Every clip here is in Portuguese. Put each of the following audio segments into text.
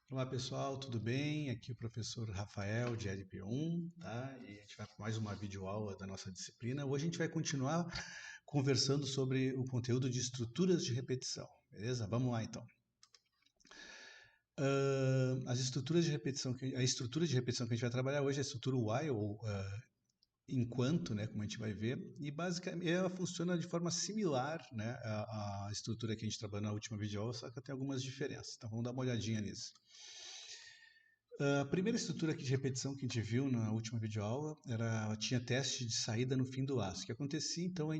Olá pessoal, tudo bem? Aqui é o professor Rafael de LP1, tá? E a gente vai para mais uma videoaula da nossa disciplina. Hoje a gente vai continuar conversando sobre o conteúdo de estruturas de repetição, beleza? Vamos lá então. As estruturas de repetição, a estrutura de repetição que a gente vai trabalhar hoje é a estrutura while, ou enquanto, né, como a gente vai ver, e basicamente ela funciona de forma similar, né, à estrutura que a gente trabalhou na última videoaula, só que tem algumas diferenças. Então vamos dar uma olhadinha nisso. A primeira estrutura aqui de repetição que a gente viu na última videoaula tinha teste de saída no fim do laço. O que acontecia, então, a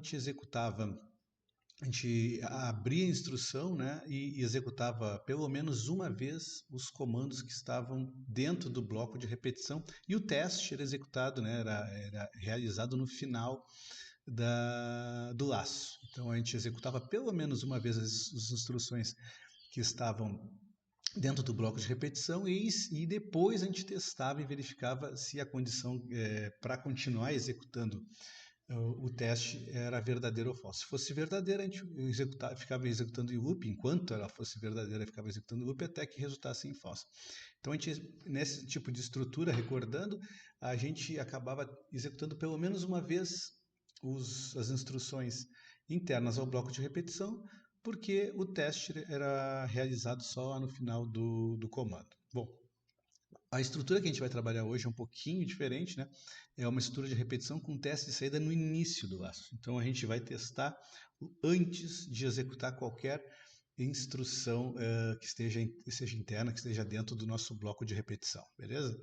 gente abria a instrução, né, e executava pelo menos uma vez os comandos que estavam dentro do bloco de repetição e o teste era executado, né, era realizado no final do laço. Então, a gente executava pelo menos uma vez as instruções que estavam dentro do bloco de repetição e depois a gente testava e verificava se a condição para continuar executando o teste era verdadeira ou falsa. Se fosse verdadeira, a gente ficava executando em loop, enquanto ela fosse verdadeira, ficava executando em loop até que resultasse em falsa. Então, a gente, nesse tipo de estrutura, recordando, a gente acabava executando pelo menos uma vez as instruções internas ao bloco de repetição, porque o teste era realizado só no final do comando. Bom, a estrutura que a gente vai trabalhar hoje é um pouquinho diferente, né? É uma estrutura de repetição com teste de saída no início do laço. Então a gente vai testar antes de executar qualquer instrução que seja interna, que esteja dentro do nosso bloco de repetição, beleza?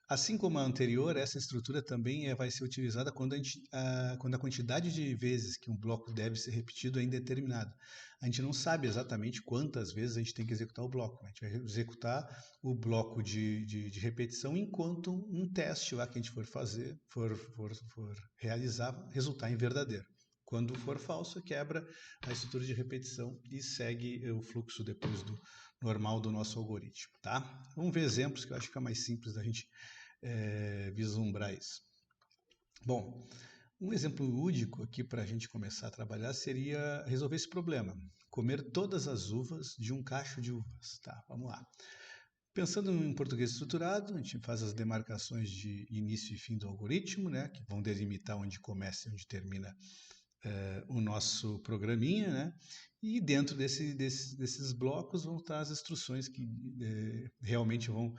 Assim como a anterior, essa estrutura também vai ser utilizada quando a quantidade de vezes que um bloco deve ser repetido é indeterminada. A gente não sabe exatamente quantas vezes a gente tem que executar o bloco. A gente vai executar o bloco de repetição enquanto um teste lá que a gente for fazer, for realizar, resultar em verdadeiro. Quando for falso, quebra a estrutura de repetição e segue o fluxo depois do normal do nosso algoritmo, tá? Vamos ver exemplos que eu acho que é mais simples da gente vislumbrar isso. Bom, um exemplo lúdico aqui para a gente começar a trabalhar seria resolver esse problema. Comer todas as uvas de um cacho de uvas. Tá, vamos lá. Pensando em português estruturado, a gente faz as demarcações de início e fim do algoritmo, né, que vão delimitar onde começa e onde termina o nosso programinha, né? E dentro desses blocos vão estar as instruções que realmente vão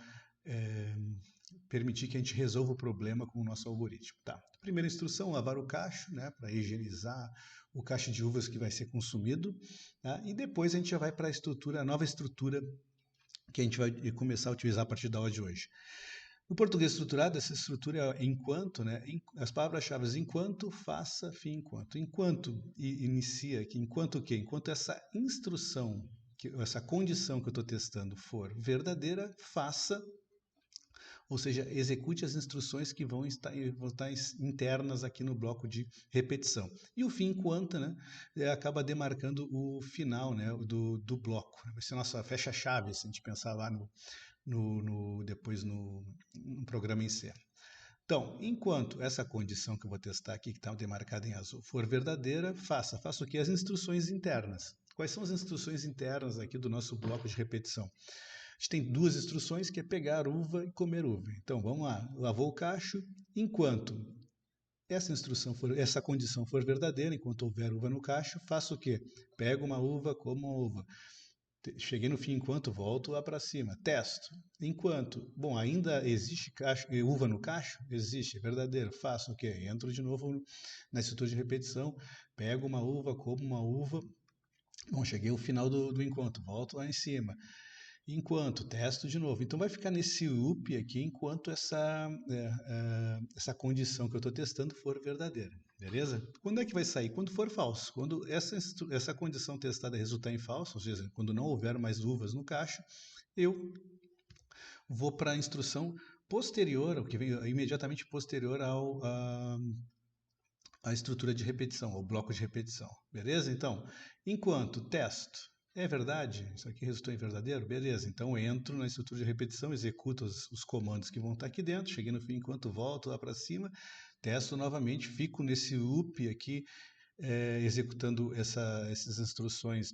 permitir que a gente resolva o problema com o nosso algoritmo. Tá. Primeira instrução, lavar o cacho, né, para higienizar o cacho de uvas que vai ser consumido. Tá? E depois a gente já vai para a nova estrutura que a gente vai começar a utilizar a partir da aula de hoje. No português estruturado, essa estrutura é enquanto, né? As palavras-chave enquanto, faça, fim, enquanto. Enquanto inicia aqui, enquanto o quê? Enquanto essa instrução, essa condição que eu estou testando for verdadeira, faça, ou seja, execute as instruções que vão estar internas aqui no bloco de repetição. E o fim enquanto, né, acaba demarcando o final, né, do bloco. Vai ser a nossa fecha-chave, se a gente pensar lá depois no programa em C. Então, enquanto essa condição que eu vou testar aqui, que está demarcada em azul, for verdadeira, faça. Faça o que? As instruções internas. Quais são as instruções internas aqui do nosso bloco de repetição? A gente tem duas instruções, que é pegar uva e comer uva. Então, vamos lá. Lavou o cacho. Enquanto essa condição for verdadeira, enquanto houver uva no cacho, faça o quê? Pega uma uva, como uma uva. Cheguei no fim, enquanto volto lá para cima. Testo. Enquanto, bom, ainda existe uva no cacho? Existe, é verdadeiro. Faço o quê? Entro de novo na estrutura de repetição, pego uma uva, como uma uva. Bom, cheguei ao final do encontro, volto lá em cima. Enquanto, testo de novo. Então vai ficar nesse loop aqui enquanto essa condição que eu estou testando for verdadeira. Beleza? Quando é que vai sair? Quando for falso. Quando essa condição testada resultar em falso, ou seja, quando não houver mais uvas no cacho, eu vou para a instrução posterior, o que vem imediatamente posterior à estrutura de repetição, ao bloco de repetição. Beleza? Então, enquanto testo, é verdade? Isso aqui resultou em verdadeiro? Beleza, então entro na estrutura de repetição, executo os comandos que vão estar aqui dentro, cheguei no fim, enquanto volto lá para cima, testo novamente, fico nesse loop aqui, executando essas instruções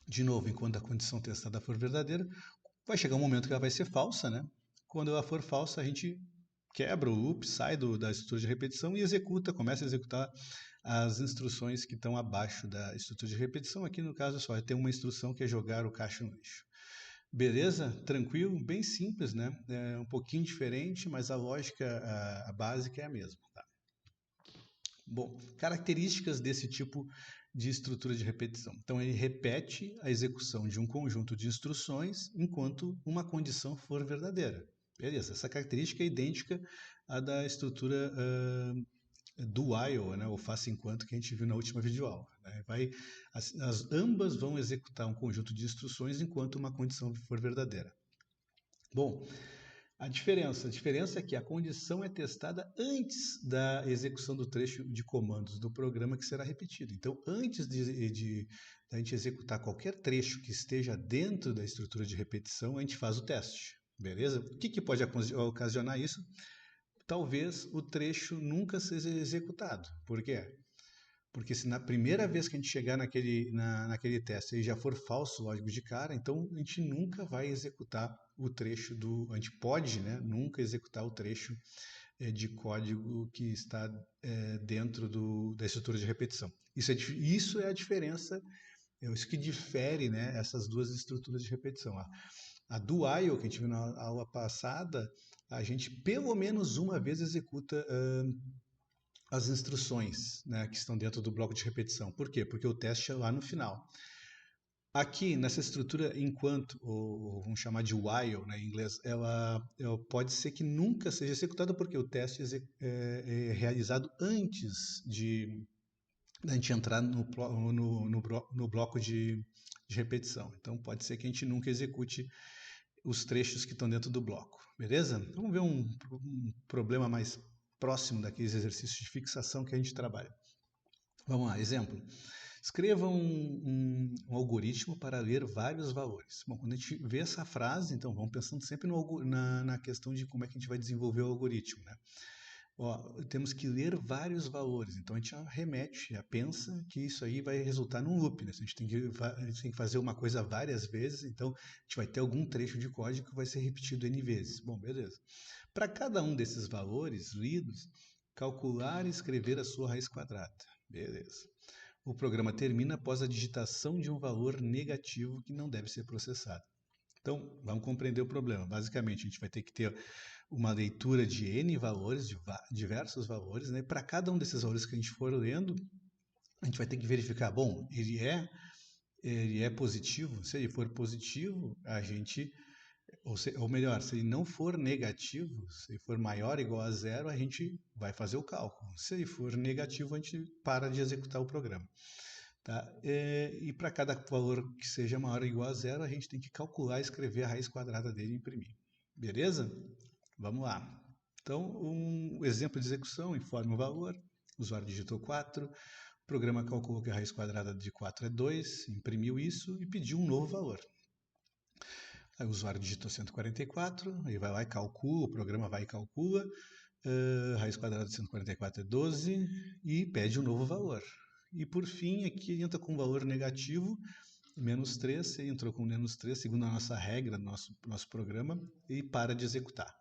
de novo, enquanto a condição testada for verdadeira. Vai chegar um momento que ela vai ser falsa, né? Quando ela for falsa, a gente quebra o loop, sai da estrutura de repetição e começa a executar as instruções que estão abaixo da estrutura de repetição. Aqui no caso só tem uma instrução que é jogar o caixa no lixo. Beleza? Tranquilo? Bem simples, né? É um pouquinho diferente, mas a lógica, a básica é a mesma. Tá? Bom, características desse tipo de estrutura de repetição. Então, ele repete a execução de um conjunto de instruções enquanto uma condição for verdadeira. Beleza, essa característica é idêntica à da estrutura do while, né, ou faça enquanto, que a gente viu na última videoaula. Né? Ambas vão executar um conjunto de instruções enquanto uma condição for verdadeira. Bom, a diferença é que a condição é testada antes da execução do trecho de comandos do programa que será repetido. Então, antes de a gente executar qualquer trecho que esteja dentro da estrutura de repetição, a gente faz o teste, beleza? O que pode ocasionar isso? Talvez o trecho nunca seja executado. Por quê? Porque se na primeira vez que a gente chegar naquele teste e já for falso, lógico, de cara, então a gente nunca vai executar o trecho a gente pode, né, nunca executar o trecho de código que está dentro da estrutura de repetição. Isso é a diferença, isso que difere, né, essas duas estruturas de repetição. A do while, que a gente viu na aula passada, a gente pelo menos uma vez executa as instruções, né, que estão dentro do bloco de repetição. Por quê? Porque o teste é lá no final. Aqui, nessa estrutura, enquanto, ou vamos chamar de while, né, em inglês, ela pode ser que nunca seja executada porque o teste é realizado antes de a gente entrar no bloco de repetição. Então, pode ser que a gente nunca execute os trechos que estão dentro do bloco, beleza? Vamos ver um problema mais próximo daqueles exercícios de fixação que a gente trabalha. Vamos lá, exemplo. Escreva um algoritmo para ler vários valores. Bom, quando a gente vê essa frase, então vamos pensando sempre na questão de como é que a gente vai desenvolver o algoritmo, né? Ó, temos que ler vários valores, então a gente já remete, já pensa que isso aí vai resultar num loop, né? A gente tem que fazer uma coisa várias vezes, então a gente vai ter algum trecho de código que vai ser repetido N vezes. Bom, beleza. Para cada um desses valores lidos, calcular e escrever a sua raiz quadrada. Beleza. O programa termina após a digitação de um valor negativo que não deve ser processado. Então, vamos compreender o problema. Basicamente, a gente vai ter que ter uma leitura de N valores, de diversos valores, né? Para cada um desses valores que a gente for lendo, a gente vai ter que verificar, bom, ele é positivo? Se ele for positivo, a gente, ou melhor, se ele não for negativo, se ele for maior ou igual a zero, a gente vai fazer o cálculo. Se ele for negativo, a gente para de executar o programa. Tá? E para cada valor que seja maior ou igual a zero, a gente tem que calcular, escrever a raiz quadrada dele e imprimir. Beleza? Vamos lá. Então, um exemplo de execução, informe o valor, o usuário digitou 4, o programa calculou que a raiz quadrada de 4 é 2, imprimiu isso e pediu um novo valor. Aí o usuário digitou 144, aí vai lá e calcula, o programa vai e calcula, a raiz quadrada de 144 é 12 e pede um novo valor. E por fim, aqui entra com um valor negativo, menos 3, você entrou com menos 3, segundo a nossa regra, nosso programa, e para de executar.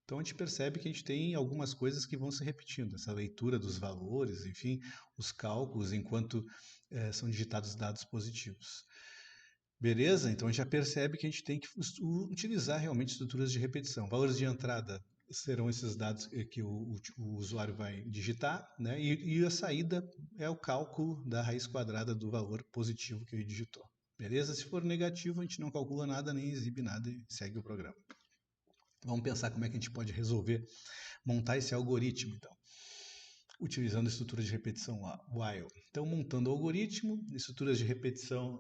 Então a gente percebe que a gente tem algumas coisas que vão se repetindo, essa leitura dos valores, enfim, os cálculos enquanto são digitados dados positivos. Beleza? Então a gente já percebe que a gente tem que utilizar realmente estruturas de repetição. Valores de entrada serão esses dados que o usuário vai digitar, né? E a saída é o cálculo da raiz quadrada do valor positivo que ele digitou. Beleza? Se for negativo, a gente não calcula nada, nem exibe nada e segue o programa. Vamos pensar como é que a gente pode montar esse algoritmo, então. Utilizando a estrutura de repetição while. Então, montando o algoritmo, estruturas de repetição,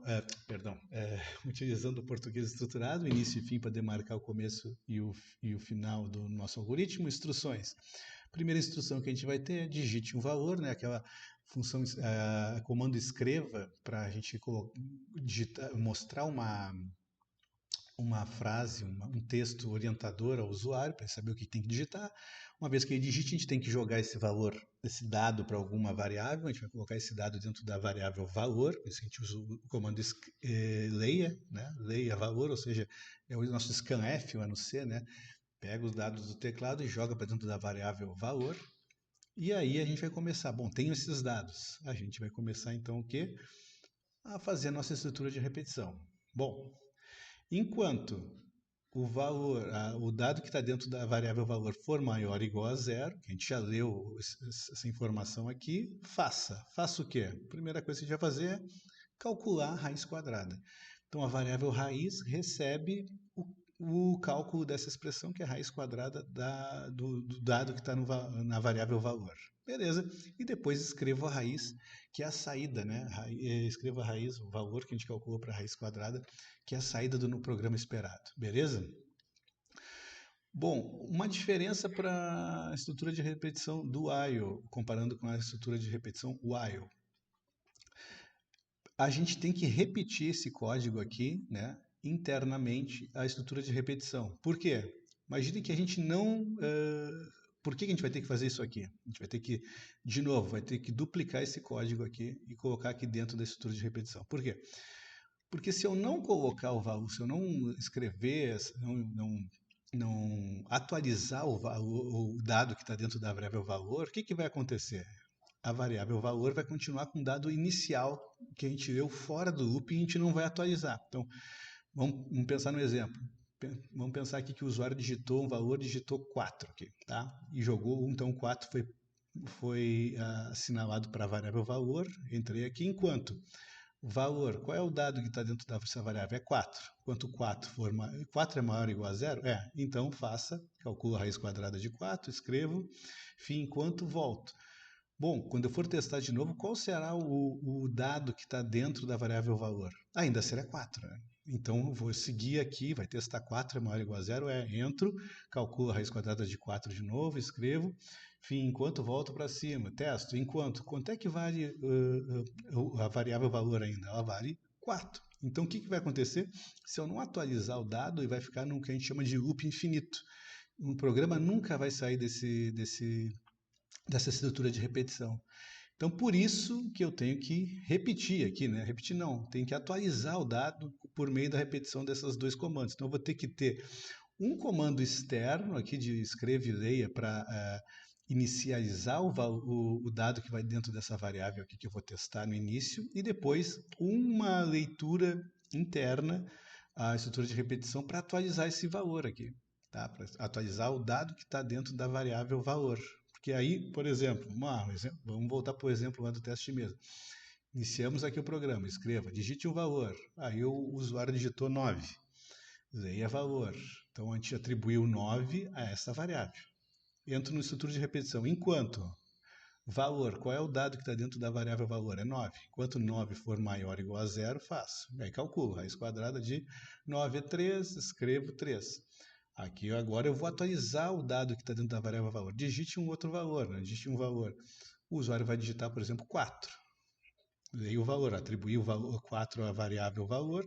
utilizando o português estruturado, início e fim para demarcar o começo e o final do nosso algoritmo, instruções. Primeira instrução que a gente vai ter é digite um valor, né? Aquela função, comando escreva, para a gente mostrar uma frase, um texto orientador ao usuário para ele saber o que tem que digitar. Uma vez que ele digite, a gente tem que jogar esse valor, esse dado para alguma variável. A gente vai colocar esse dado dentro da variável valor. Por isso a gente usa o comando leia, né? Leia valor, ou seja, é o nosso scanf lá no C, né? Pega os dados do teclado e joga para dentro da variável valor. E aí a gente vai começar. Bom, tenho esses dados. A gente vai começar então o quê? A fazer a nossa estrutura de repetição. Bom, enquanto o dado que está dentro da variável valor for maior ou igual a zero, que a gente já leu essa informação aqui, faça. Faça o quê? A primeira coisa que a gente vai fazer é calcular a raiz quadrada. Então, a variável raiz recebe o cálculo dessa expressão, que é a raiz quadrada do dado que está na variável valor. Beleza? E depois escrevo a raiz, que é a saída, né? Escrevo a raiz, o valor que a gente calculou para a raiz quadrada, que é a saída do programa esperado. Beleza? Bom, uma diferença para a estrutura de repetição do while, comparando com a estrutura de repetição while. A gente tem que repetir esse código aqui, né, internamente, a estrutura de repetição. Por quê? Imagine que a gente não... por que a gente vai ter que fazer isso aqui? A gente vai ter que, de novo, vai ter que duplicar esse código aqui e colocar aqui dentro da estrutura de repetição. Por quê? Porque se eu não colocar o valor, se eu não escrever, não atualizar o dado que está dentro da variável valor, o que vai acontecer? A variável valor vai continuar com o dado inicial que a gente leu fora do loop e a gente não vai atualizar. Então, vamos pensar no exemplo. Vamos pensar aqui que o usuário digitou um valor, digitou 4 aqui, tá? E jogou, então 4 foi assinalado para a variável valor, entrei aqui, enquanto valor, qual é o dado que está dentro dessa variável? É 4. Quanto 4 for 4 é maior ou igual a zero? É. Então faça, calculo a raiz quadrada de 4, escrevo, fim enquanto volto. Bom, quando eu for testar de novo, qual será o dado que está dentro da variável valor? Ainda será 4, né? Então, eu vou seguir aqui, vai testar 4 é maior ou igual a zero, entro, calculo a raiz quadrada de 4 de novo, escrevo, fim, enquanto volto para cima, testo, quanto é que vale a variável valor ainda? Ela vale 4. Então, o que vai acontecer? Se eu não atualizar o dado, ele vai ficar no que a gente chama de loop infinito. Um programa nunca vai sair dessa estrutura de repetição. Então, por isso que eu tenho que repetir aqui, né? Repetir não, tenho que atualizar o dado por meio da repetição desses dois comandos. Então, eu vou ter que ter um comando externo aqui de escreve e leia para inicializar o dado que vai dentro dessa variável aqui que eu vou testar no início e depois uma leitura interna, a estrutura de repetição, para atualizar esse valor aqui, tá? Para atualizar o dado que está dentro da variável valor. Porque aí, por exemplo, vamos voltar para o exemplo lá do teste mesmo. Iniciamos aqui o programa, escreva, digite um valor. Aí o usuário digitou 9. Leia valor. Então a gente atribuiu 9 a essa variável. Entro no estrutura de repetição. Enquanto valor, qual é o dado que está dentro da variável valor? É 9. Enquanto 9 for maior ou igual a zero, faço. Aí calculo. Raiz quadrada de 9 é 3, escrevo 3. Aqui agora eu vou atualizar o dado que está dentro da variável valor. Digite um outro valor, né? Digite um valor. O usuário vai digitar, por exemplo, 4. Leio o valor, atribuí o valor 4 à variável valor,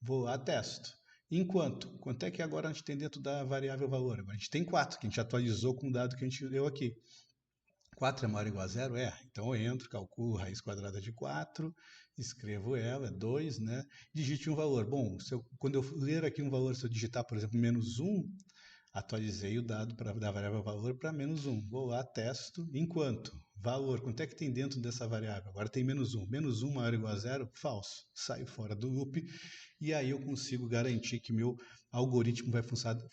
vou lá, testo. Quanto é que agora a gente tem dentro da variável valor? Agora a gente tem 4, que a gente atualizou com o dado que a gente leu aqui. 4 é maior ou igual a zero? É. Então eu entro, calculo raiz quadrada de 4, escrevo ela, é 2, né? Digite um valor. Bom, quando eu ler aqui um valor, se eu digitar, por exemplo, menos 1, atualizei o dado da variável valor para menos 1. Vou lá, testo. Valor, quanto é que tem dentro dessa variável? Agora tem menos 1. Menos 1 maior ou igual a zero? Falso. Saio fora do loop e aí eu consigo garantir que meu algoritmo vai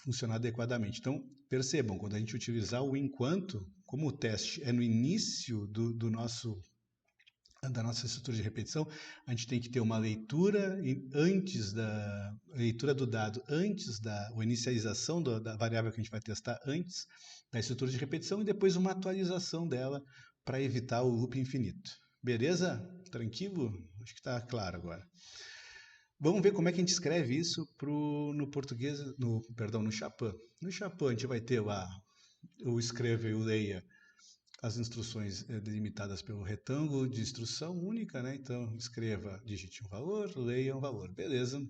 funcionar adequadamente. Então, percebam, quando a gente utilizar o enquanto, como o teste é no início da nossa estrutura de repetição, a gente tem que ter uma leitura leitura do dado antes ou inicialização da variável que a gente vai testar antes da estrutura de repetição e depois uma atualização dela para evitar o loop infinito. Beleza? Tranquilo? Acho que está claro agora. Vamos ver como é que a gente escreve isso no português, no Chapan. No Chapan a gente vai ter lá o escreva e o leia, as instruções delimitadas pelo retângulo de instrução única, né? Então, escreva, digite um valor, leia um valor. Beleza.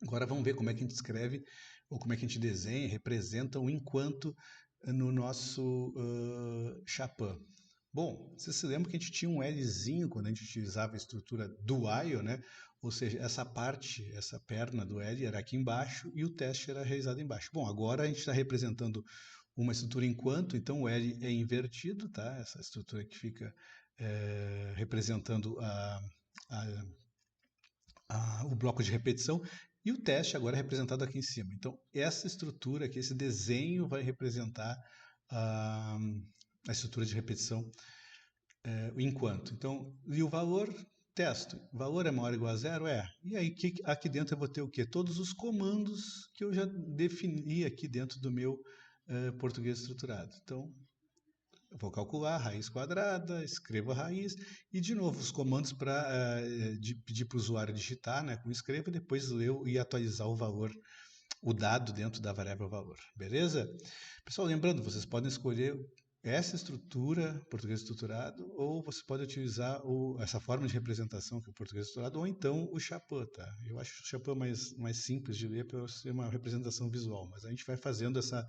Agora vamos ver como é que a gente escreve ou como é que a gente desenha, representa o enquanto no nosso Chapin. Bom, você se lembra que a gente tinha um Lzinho quando a gente utilizava a estrutura do while, né? Ou seja, essa parte, essa perna do L era aqui embaixo e o teste era realizado embaixo. Bom, agora a gente está representando uma estrutura enquanto, então o L é invertido, tá? Essa estrutura que fica representando o bloco de repetição, e o teste agora é representado aqui em cima. Então, essa estrutura aqui, esse desenho vai representar a estrutura de repetição, o enquanto. Então, e o valor, testo. O valor é maior ou igual a zero? É. E aí, aqui dentro eu vou ter o quê? Todos os comandos que eu já defini aqui dentro do meu português estruturado. Então, eu vou calcular a raiz quadrada, escrevo a raiz e, de novo, os comandos para pedir para o usuário digitar, né, com escreva, e depois ler e atualizar o valor, o dado dentro da variável valor. Beleza? Pessoal, lembrando, vocês podem escolher essa estrutura, português estruturado, ou você pode utilizar essa forma de representação, que é o português estruturado, ou então o Chapin, tá? Eu acho o Chapin mais simples de ler para ser uma representação visual, mas a gente vai fazendo essa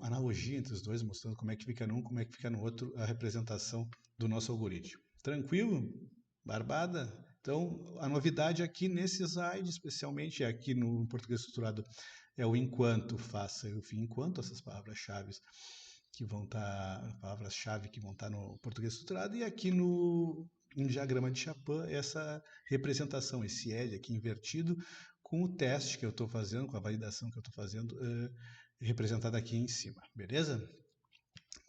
analogia entre os dois, mostrando como é que fica num, como é que fica no outro a representação do nosso algoritmo. Tranquilo? Barbada? Então, a novidade aqui nesse slide, especialmente aqui no português estruturado, é o enquanto, faça e o fim enquanto, essas palavras-chave que vão estar, palavras-chave que vão estar no português estruturado, e aqui no diagrama de Chapin, essa representação, esse L aqui invertido, com o teste que eu estou fazendo, com a validação que eu estou fazendo, representada aqui em cima, beleza?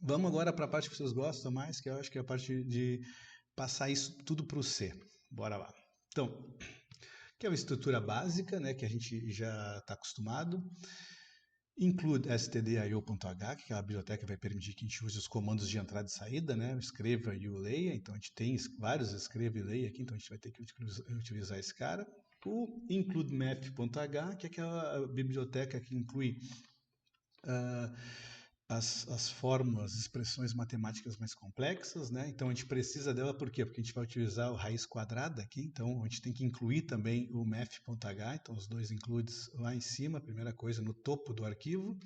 Vamos agora para a parte que vocês gostam mais, que eu acho que é a parte de passar isso tudo para o C. Bora lá. Então, que é uma estrutura básica, né, que a gente já está acostumado. Include stdio.h, que é aquela biblioteca que vai permitir que a gente use os comandos de entrada e saída, né? O escreva e o leia. Então a gente tem vários escreva e leia aqui, então a gente vai ter que utilizar esse cara. O includemath.h, que é aquela biblioteca que inclui as fórmulas, expressões matemáticas mais complexas, né? Então a gente precisa dela por quê? Porque a gente vai utilizar o raiz quadrada aqui, então a gente tem que incluir também o math.h, então os dois includes lá em cima, a primeira coisa no topo do arquivo.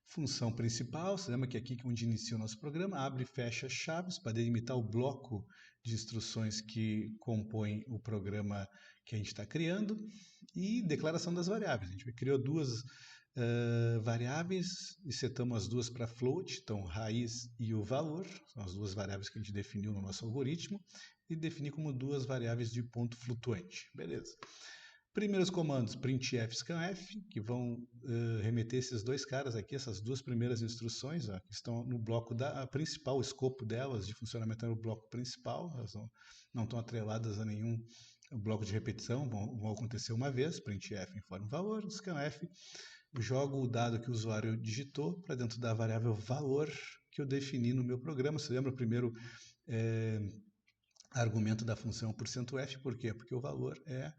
Função principal, você lembra que aqui é onde inicia o nosso programa, abre e fecha chaves para delimitar o bloco de instruções que compõem o programa que a gente está criando, e declaração das variáveis. A gente criou duas variáveis e setamos as duas para float, então raiz e o valor, são as duas variáveis que a gente definiu no nosso algoritmo, e defini como duas variáveis de ponto flutuante. Beleza. Primeiros comandos, printf, scanf, que vão remeter esses dois caras aqui, essas duas primeiras instruções, ó, que estão no bloco principal, o escopo delas de funcionamento é no bloco principal, elas não estão atreladas a nenhum bloco de repetição, vão acontecer uma vez, printf informa o valor, scanf jogo o dado que o usuário digitou para dentro da variável valor que eu defini no meu programa. Você lembra o primeiro argumento da função %f, por quê? Porque o valor é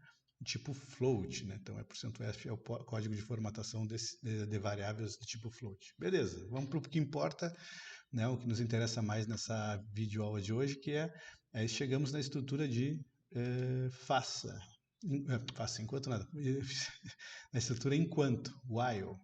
tipo float, né? Então %f é o código de formatação de variáveis do tipo float. Beleza, vamos para o que importa, né? O que nos interessa mais nessa videoaula de hoje, que chegamos na estrutura de faça enquanto nada, na estrutura enquanto, while.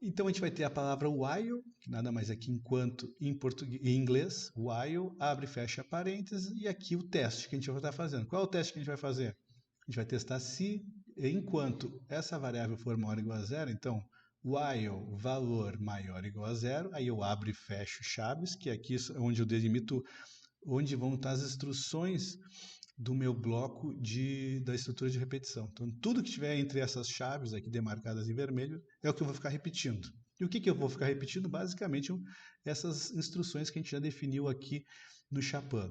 Então a gente vai ter a palavra while, que nada mais é que enquanto em português, em inglês, while, abre e fecha parênteses, e aqui o teste que a gente vai estar fazendo. Qual é o teste que a gente vai fazer? A gente vai testar se, enquanto essa variável for maior ou igual a zero, então while valor maior ou igual a zero, aí eu abro e fecho chaves, que aqui é onde eu delimito onde vão estar as instruções do meu bloco da estrutura de repetição. Então, tudo que estiver entre essas chaves aqui demarcadas em vermelho é o que eu vou ficar repetindo. E o que eu vou ficar repetindo? Basicamente, essas instruções que a gente já definiu aqui no Chapin.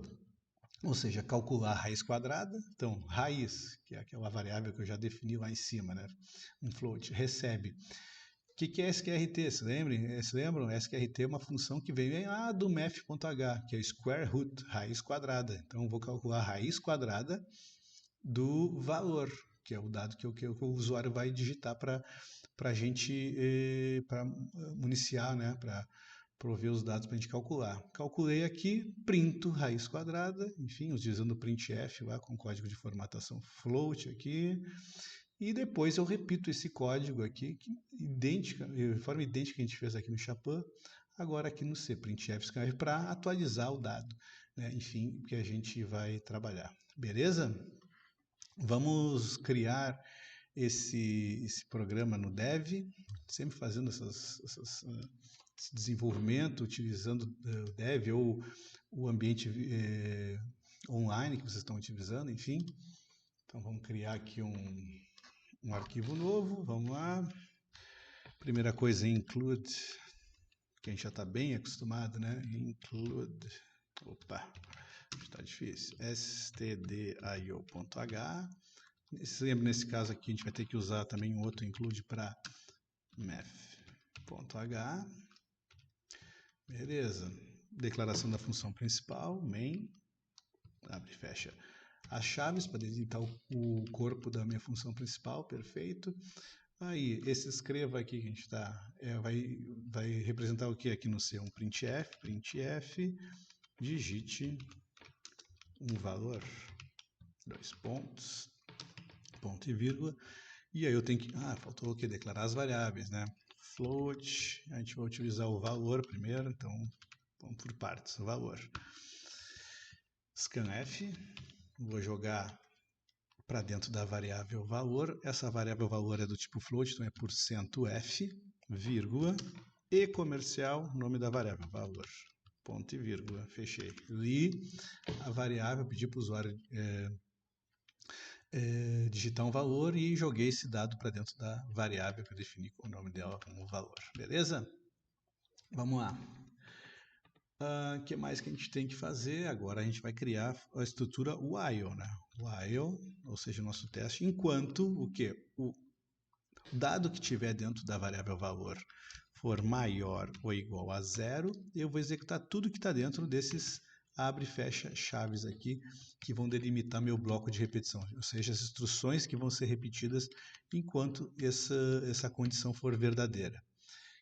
Ou seja, calcular a raiz quadrada. Então, raiz, que é aquela variável que eu já defini lá em cima, né? Um float, recebe. O que é SQRT? Se lembram? SQRT é uma função que vem lá do math.h, que é square root, raiz quadrada. Então, eu vou calcular a raiz quadrada do valor, que é o dado que o usuário vai digitar para a gente, para municiar, né? prover os dados para a gente calcular. Calculei aqui, printo raiz quadrada, enfim, utilizando o printf lá com código de formatação float aqui, e depois eu repito esse código aqui, de forma idêntica que a gente fez aqui no Chapin, agora aqui no C, printf scanf, para atualizar o dado, né? Enfim, que a gente vai trabalhar. Beleza? Vamos criar esse programa no Dev, sempre fazendo esse desenvolvimento, utilizando o Dev ou o ambiente online que vocês estão utilizando, enfim. Então, vamos criar aqui um arquivo novo, vamos lá. Primeira coisa, include, que a gente já está bem acostumado, né? Include, opa, está difícil, stdio.h. Nesse caso aqui, a gente vai ter que usar também um outro include para math.h. Beleza. Declaração da função principal, main, abre e fecha as chaves para delimitar o corpo da minha função principal, perfeito. Aí, esse escreva aqui que a gente está, vai representar o que aqui no C? Um printf, digite um valor, dois pontos, ponto e vírgula, e aí eu tenho que, faltou o que? Declarar as variáveis, né? Float, a gente vai utilizar o valor primeiro, então vamos por partes, o valor. Scanf, vou jogar para dentro da variável valor, essa variável valor é do tipo float, então é %f, vírgula, e comercial, nome da variável, valor, ponto e vírgula, fechei. Li a variável, pedi para o usuário digitar um valor e joguei esse dado para dentro da variável que eu defini com o nome dela como valor, beleza? Vamos lá. O que mais que a gente tem que fazer? Agora a gente vai criar a estrutura while, né? While, ou seja, o nosso teste, enquanto o quê? O dado que tiver dentro da variável valor for maior ou igual a 0, eu vou executar tudo que está dentro desses abre e fecha chaves aqui, que vão delimitar meu bloco de repetição, ou seja, as instruções que vão ser repetidas enquanto essa condição for verdadeira.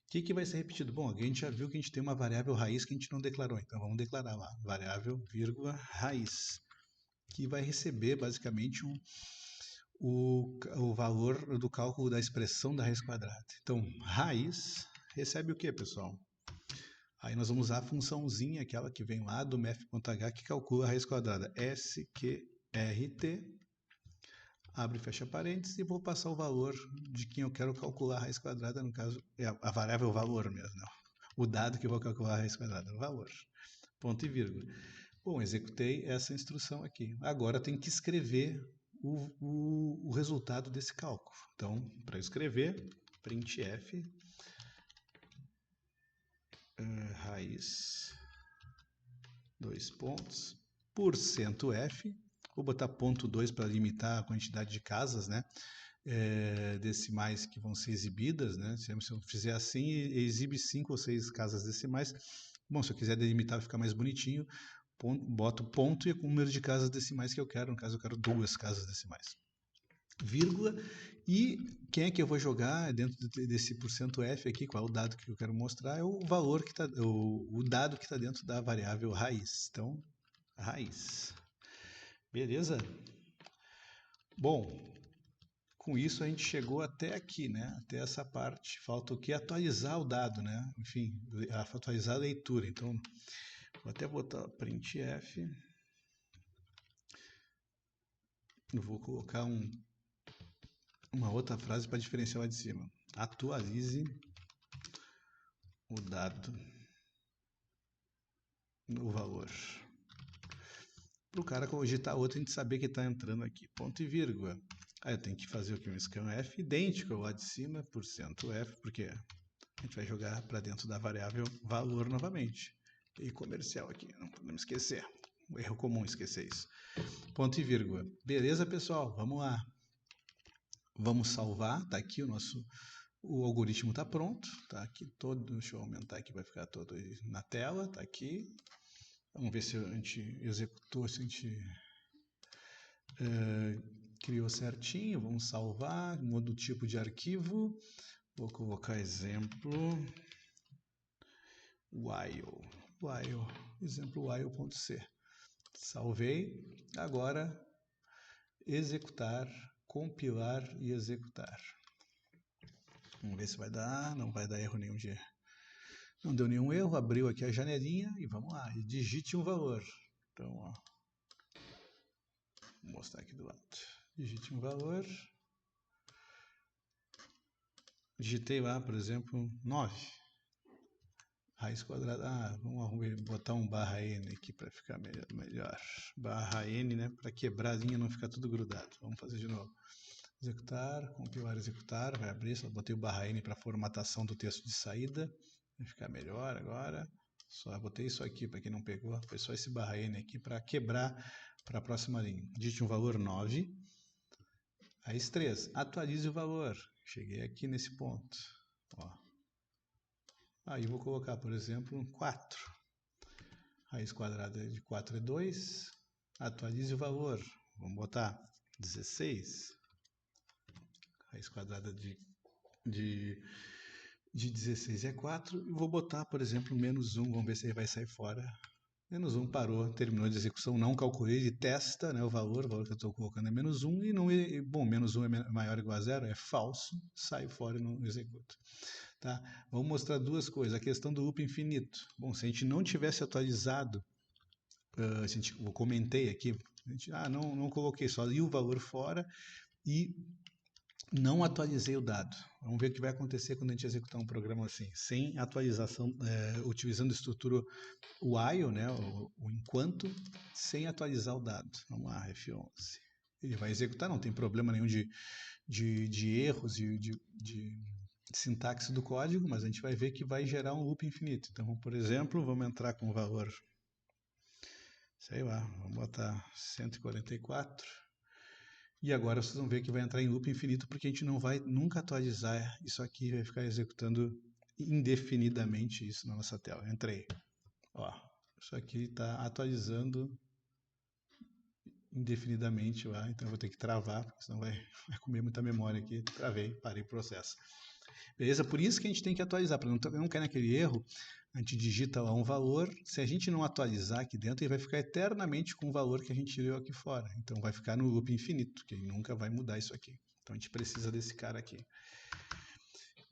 O que vai ser repetido? Bom, a gente já viu que a gente tem uma variável raiz que a gente não declarou, então vamos declarar lá, variável, vírgula, raiz, que vai receber basicamente o valor do cálculo da expressão da raiz quadrada. Então, raiz recebe o que, pessoal? Aí nós vamos usar a funçãozinha, aquela que vem lá do math.h, que calcula a raiz quadrada, sqrt, abre e fecha parênteses, e vou passar o valor de quem eu quero calcular a raiz quadrada, no caso, é a variável valor mesmo, não. O dado que eu vou calcular a raiz quadrada, o valor, ponto e vírgula. Bom, executei essa instrução aqui. Agora eu tenho que escrever o resultado desse cálculo. Então, para escrever, printf, raiz, dois pontos, %f, vou botar ponto 2 para limitar a quantidade de casas, né? Decimais que vão ser exibidas, né? Se eu fizer assim, exibe 5 ou 6 casas decimais. Bom, se eu quiser delimitar, ficar mais bonitinho, boto ponto e o número de casas decimais que eu quero. No caso, eu quero 2 casas decimais. Vírgula, e quem é que eu vou jogar dentro desse %f aqui, qual é o dado que eu quero mostrar, é o valor que está, o dado que está dentro da variável raiz. Então, raiz. Beleza? Bom, com isso a gente chegou até aqui, né? Até essa parte. Falta o que? Atualizar o dado, né? Enfim, atualizar a leitura. Então, vou até botar printf. Eu vou colocar uma outra frase para diferenciar lá de cima. Atualize o dado no valor. Para o cara digitar outro, a gente saber que está entrando aqui. Ponto e vírgula. Aí eu tenho que fazer o que? Um scanf idêntico lá de cima, %f, porque a gente vai jogar para dentro da variável valor novamente. E comercial aqui, não podemos esquecer. Um erro comum esquecer isso. Ponto e vírgula. Beleza, pessoal? Vamos lá. Vamos salvar. Está aqui o algoritmo está pronto. Está aqui todo. Deixa eu aumentar aqui, vai ficar todo na tela. Está aqui. Vamos ver se a gente executou, se a gente criou certinho. Vamos salvar. Muda o tipo de arquivo. Vou colocar exemplo while, exemplo while.c. Salvei, agora executar, compilar e executar. Vamos ver se vai dar, não vai dar erro nenhum dia. Não deu nenhum erro, abriu aqui a janelinha e vamos lá, e digite um valor. Então, ó, vou mostrar aqui do lado. Digite um valor. Digitei lá, por exemplo, 9. Raiz quadrada, vamos botar um barra N aqui para ficar melhor. Barra N, né, para quebrar a linha e não ficar tudo grudado. Vamos fazer de novo. Executar, compilar, executar, vai abrir, só botei o barra N para formatação do texto de saída. Vai ficar melhor agora. Só botei isso aqui para quem não pegou. Foi só esse barra N aqui para quebrar para a próxima linha. Digite um valor 9. Raiz 3. Atualize o valor. Cheguei aqui nesse ponto. Ó. Aí vou colocar, por exemplo, 4. Raiz quadrada de 4 é 2. Atualize o valor. Vamos botar 16. Raiz quadrada de 16 é 4. E vou botar, por exemplo, menos 1. Vamos ver se ele vai sair fora. Menos 1 parou, terminou de execução, não calculei, ele testa, né, o valor que eu estou colocando é menos 1, e não é, bom, menos 1 é maior ou igual a 0, é falso, sai fora e não executa. Tá? Vamos mostrar duas coisas, a questão do loop infinito. Bom, se a gente não tivesse atualizado, eu comentei aqui, não coloquei, só li o valor fora e não atualizei o dado. Vamos ver o que vai acontecer quando a gente executar um programa assim, sem atualização, utilizando a estrutura while, né, o enquanto, sem atualizar o dado. Vamos lá, F11. Ele vai executar, não tem problema nenhum de erros, de sintaxe do código, mas a gente vai ver que vai gerar um loop infinito. Então, por exemplo, vamos entrar com o valor, sei lá, vamos botar 144. E agora vocês vão ver que vai entrar em loop infinito, porque a gente não vai nunca atualizar isso aqui, vai ficar executando indefinidamente isso na nossa tela. Entrei. Ó, isso aqui está atualizando indefinidamente lá, então eu vou ter que travar, porque senão vai comer muita memória aqui. Travei, parei o processo. Beleza? Por isso que a gente tem que atualizar, para não cair naquele erro, a gente digita lá um valor, se a gente não atualizar aqui dentro, ele vai ficar eternamente com o valor que a gente deu aqui fora. Então vai ficar no loop infinito, que ele nunca vai mudar isso aqui. Então a gente precisa desse cara aqui.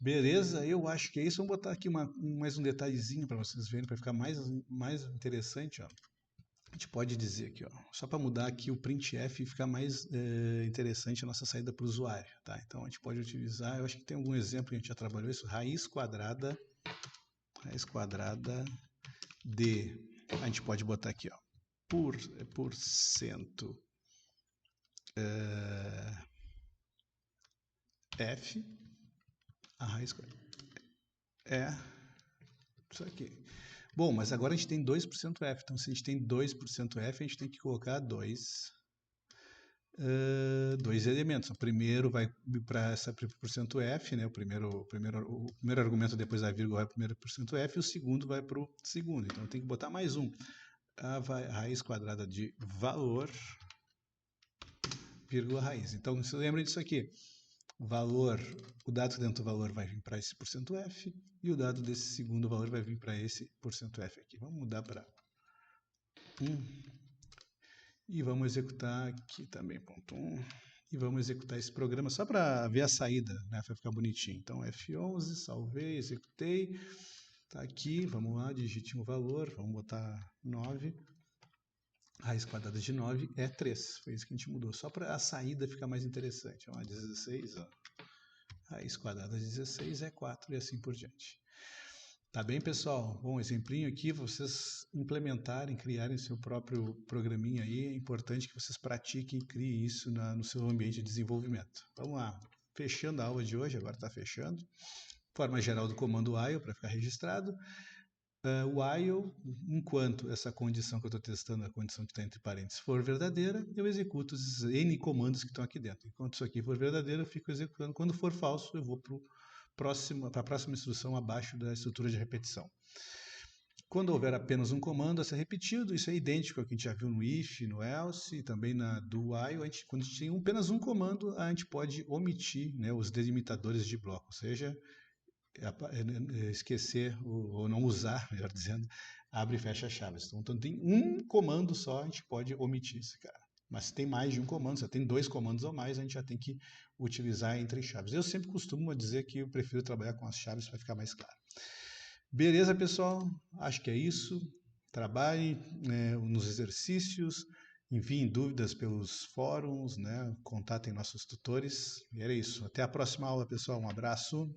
Beleza, eu acho que é isso. Vamos botar aqui mais um detalhezinho para vocês verem, para ficar mais interessante. Ó. A gente pode dizer aqui, ó, só para mudar aqui o printf e ficar mais interessante a nossa saída para o usuário. Tá? Então a gente pode utilizar, eu acho que tem algum exemplo que a gente já trabalhou isso, raiz quadrada de, a gente pode botar aqui, ó, por cento f, a raiz é isso aqui. Bom, mas agora a gente tem 2% f, então se a gente tem 2% f, a gente tem que colocar dois elementos. O primeiro vai para essa % f, né? o primeiro argumento depois da vírgula vai para o primeiro % f, e o segundo vai para o segundo. Então tem que botar mais um. A raiz quadrada de valor, vírgula raiz. Então se lembra disso aqui. O dado dentro do valor vai vir para esse %f e o dado desse segundo valor vai vir para esse %f aqui. Vamos mudar para 1 e vamos executar aqui também, ponto 1. E vamos executar esse programa só para ver a saída, né? Vai ficar bonitinho. Então F11, salvei, executei. Tá aqui, vamos lá, digite um valor, vamos botar 9. Raiz quadrada de 9 é 3. Foi isso que a gente mudou. Só para a saída ficar mais interessante. Ó, 16, ó. Raiz quadrada de 16 é 4 e assim por diante. Tá bem, pessoal? Bom, exemplinho aqui, vocês implementarem, criarem seu próprio programinha aí. É importante que vocês pratiquem e criem isso no seu ambiente de desenvolvimento. Vamos lá. Fechando a aula de hoje, agora está fechando. Forma geral do comando while para ficar registrado. While, enquanto essa condição que eu estou testando, a condição que está entre parênteses, for verdadeira, eu executo os N comandos que estão aqui dentro. Enquanto isso aqui for verdadeiro, eu fico executando. Quando for falso, eu vou para a próxima instrução abaixo da estrutura de repetição. Quando houver apenas um comando a ser repetido, isso é idêntico ao que a gente já viu no if, no else, e também na do while. Quando a gente tem apenas um comando, a gente pode omitir, né, os delimitadores de bloco, ou seja, esquecer ou não usar, melhor dizendo, abre e fecha chaves. Então tem um comando só, a gente pode omitir esse cara. Mas se tem mais de um comando, se tem 2 comandos ou mais, a gente já tem que utilizar entre chaves. Eu sempre costumo dizer que eu prefiro trabalhar com as chaves para ficar mais claro. Beleza, pessoal? Acho que é isso. Trabalhe, né, nos exercícios, enviem dúvidas pelos fóruns, né? Contatem nossos tutores. E era isso. Até a próxima aula, pessoal. Um abraço.